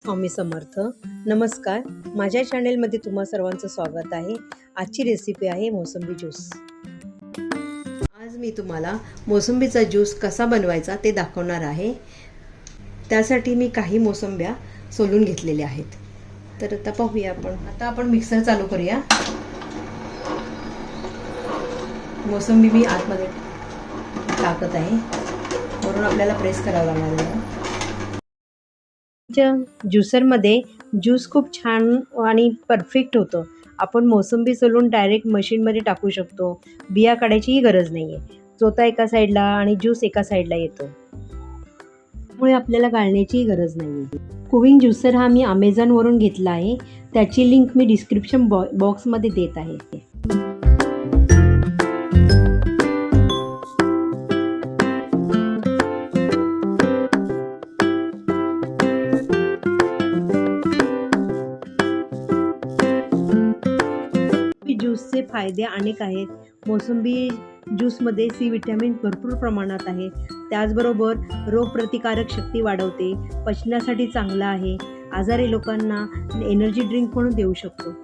स्वामी समर्थ. नमस्कार, माझ्या चॅनेलमध्ये तुम्हा सर्वांचं स्वागत आहे. आजची रेसिपी आहे मोसंबी ज्यूस. आज मी तुम्हाला मोसंबीचा ज्यूस कसा बनवायचा ते दाखवणार आहे. त्यासाठी मी काही मोसंब्या सोलून घेतलेल्या आहेत. तर आता पाहूया आता आपण मिक्सर चालू करूया. मोसंबी मी आतमध्ये टाकत आहे, वरून आपल्याला प्रेस करावं लागणार आहे. ज्युसरमध्ये ज्यूस खूप छान आणि परफेक्ट होतं. आपण मोसंबी सोलून डायरेक्ट मशीनमध्ये टाकू शकतो. बिया काढायचीही गरज नाही आहे. चोथा एका साईडला आणि ज्यूस एका साईडला येतो, त्यामुळे आपल्याला गाळण्याचीही गरज नाही आहे. कुविंग ज्युसर हा मी अमेझॉनवरून घेतला आहे. त्याची लिंक मी डिस्क्रिप्शन बॉक्समध्ये देत आहे. ज्यूसचे फायदे अनेक आहेत. मोसंबी ज्यूसमध्ये सी विटॅमिन भरपूर प्रमाणात आहे. त्याचबरोबर रोगप्रतिकारक शक्ती वाढवते, पचनासाठी चांगला आहे. आजारी लोकांना एनर्जी ड्रिंक म्हणून देऊ शकतो.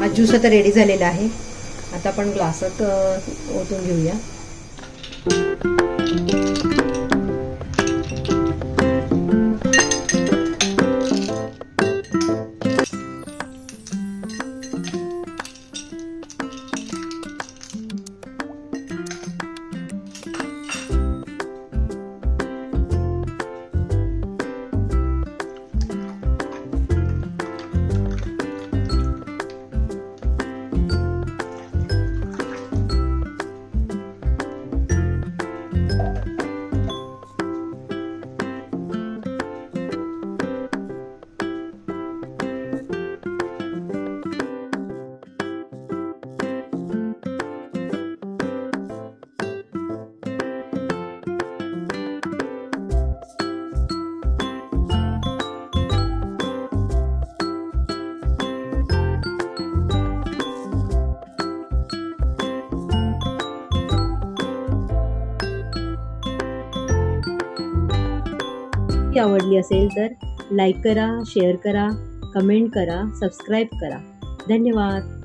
हा ज्यूस आता रेडी झालेला आहे. आता आपण ग्लासात ओतून घेऊया. आवडली असेल तर लाईक करा, शेअर करा, कमेंट करा, सबस्क्राईब करा. धन्यवाद.